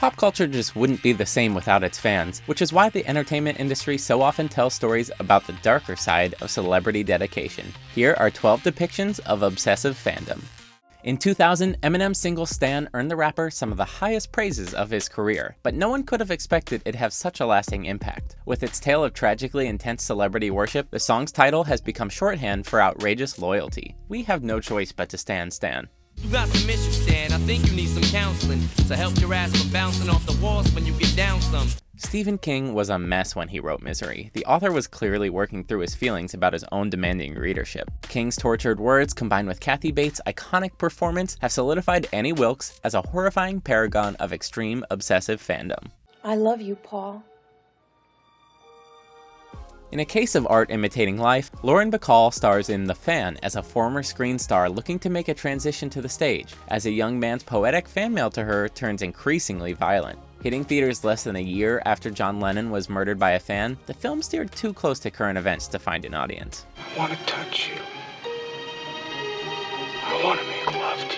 Pop culture just wouldn't be the same without its fans, which is why the entertainment industry so often tells stories about the darker side of celebrity dedication. Here are 12 depictions of obsessive fandom. In 2000, Eminem's single Stan earned the rapper some of the highest praises of his career, but no one could have expected it'd have such a lasting impact. With its tale of tragically intense celebrity worship, the song's title has become shorthand for outrageous loyalty. We have no choice but to stan Stan. You got some issues, Stan. I think you need some counseling to help your ass from bouncing off the walls when you get down some. Stephen King was a mess when he wrote Misery. The author was clearly working through his feelings about his own demanding readership. King's tortured words, combined with Kathy Bates' iconic performance, have solidified Annie Wilkes as a horrifying paragon of extreme obsessive fandom. I love you, Paul. In a case of art imitating life, Lauren Bacall stars in The Fan as a former screen star looking to make a transition to the stage, as a young man's poetic fan mail to her turns increasingly violent. Hitting theaters less than a year after John Lennon was murdered by a fan, the film steered too close to current events to find an audience. I want to touch you. I want to make love to you.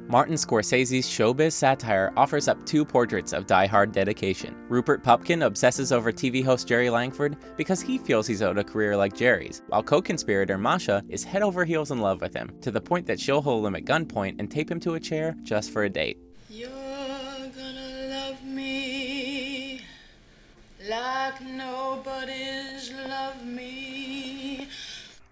Martin Scorsese's showbiz satire offers up two portraits of die-hard dedication. Rupert Pupkin obsesses over TV host Jerry Langford because he feels he's owed a career like Jerry's, while co-conspirator Masha is head over heels in love with him, to the point that she'll hold him at gunpoint and tape him to a chair just for a date. You're gonna love me like nobody's loved me.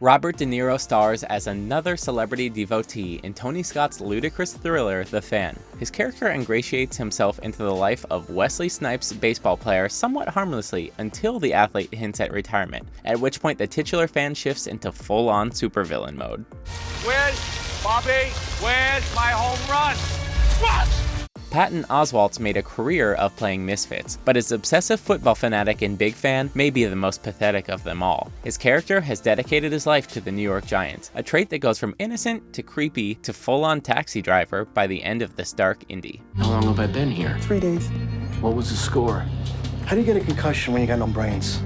Robert De Niro stars as another celebrity devotee in Tony Scott's ludicrous thriller, The Fan. His character ingratiates himself into the life of Wesley Snipes' baseball player somewhat harmlessly until the athlete hints at retirement, at which point the titular fan shifts into full-on supervillain mode. Where's Bobby? Where's my home run? What? Patton Oswalt's made a career of playing misfits, but his obsessive football fanatic and big fan may be the most pathetic of them all. His character has dedicated his life to the New York Giants, a trait that goes from innocent to creepy to full-on taxi driver by the end of this dark indie. How long have I been here? 3 days. What was the score? How do you get a concussion when you got no brains?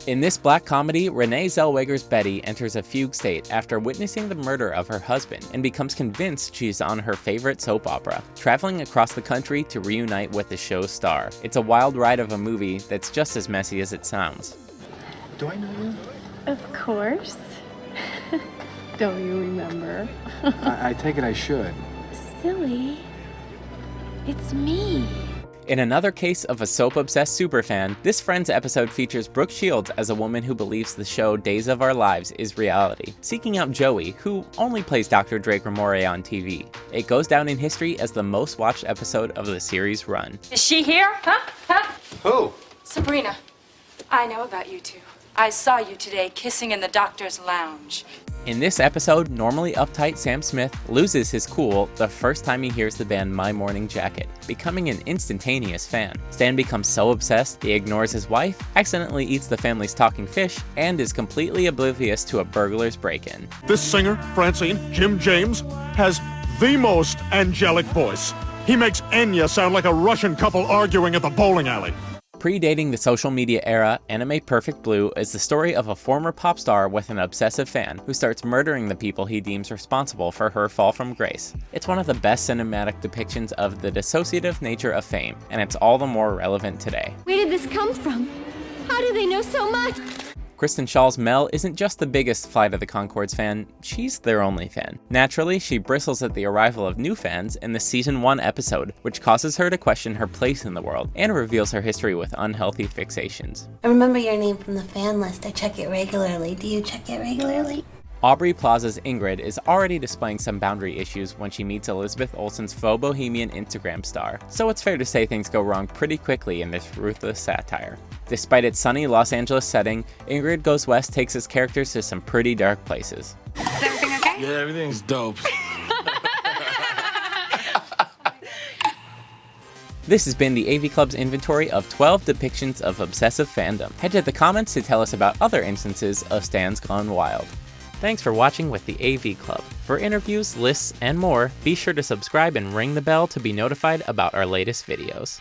In this black comedy, Renee Zellweger's Betty enters a fugue state after witnessing the murder of her husband and becomes convinced she's on her favorite soap opera, traveling across the country to reunite with the show's star. It's a wild ride of a movie that's just as messy as it sounds. Do I know you? Of course. Don't you remember? I take it I should. Silly. It's me. In another case of a soap-obsessed superfan, this Friends episode features Brooke Shields as a woman who believes the show Days of Our Lives is reality, seeking out Joey, who only plays Dr. Draco Moray on TV. It goes down in history as the most watched episode of the series' run. Is she here? Huh? Who? Sabrina. I know about you two. I saw you today kissing in the doctor's lounge. In this episode, normally uptight Sam Smith loses his cool the first time he hears the band My Morning Jacket, becoming an instantaneous fan. Stan becomes so obsessed, he ignores his wife, accidentally eats the family's talking fish, and is completely oblivious to a burglar's break-in. This singer, Francine, Jim James, has the most angelic voice. He makes Enya sound like a Russian couple arguing at the bowling alley. Predating the social media era, Anime Perfect Blue is the story of a former pop star with an obsessive fan who starts murdering the people he deems responsible for her fall from grace. It's one of the best cinematic depictions of the dissociative nature of fame, and it's all the more relevant today. Where did this come from? How do they know so much? Kristen Schall's Mel isn't just the biggest Flight of the Conchords fan, she's their only fan. Naturally, she bristles at the arrival of new fans in the season 1 episode, which causes her to question her place in the world, and reveals her history with unhealthy fixations. I remember your name from the fan list. I check it regularly. Do you check it regularly? Aubrey Plaza's Ingrid is already displaying some boundary issues when she meets Elizabeth Olsen's faux bohemian Instagram star, so it's fair to say things go wrong pretty quickly in this ruthless satire. Despite its sunny Los Angeles setting, Ingrid Goes West takes its characters to some pretty dark places. Is everything okay? Yeah, everything's dope. This has been the AV Club's inventory of 12 depictions of obsessive fandom. Head to the comments to tell us about other instances of Stans Gone Wild. Thanks for watching with the AV Club. For interviews, lists, and more, be sure to subscribe and ring the bell to be notified about our latest videos.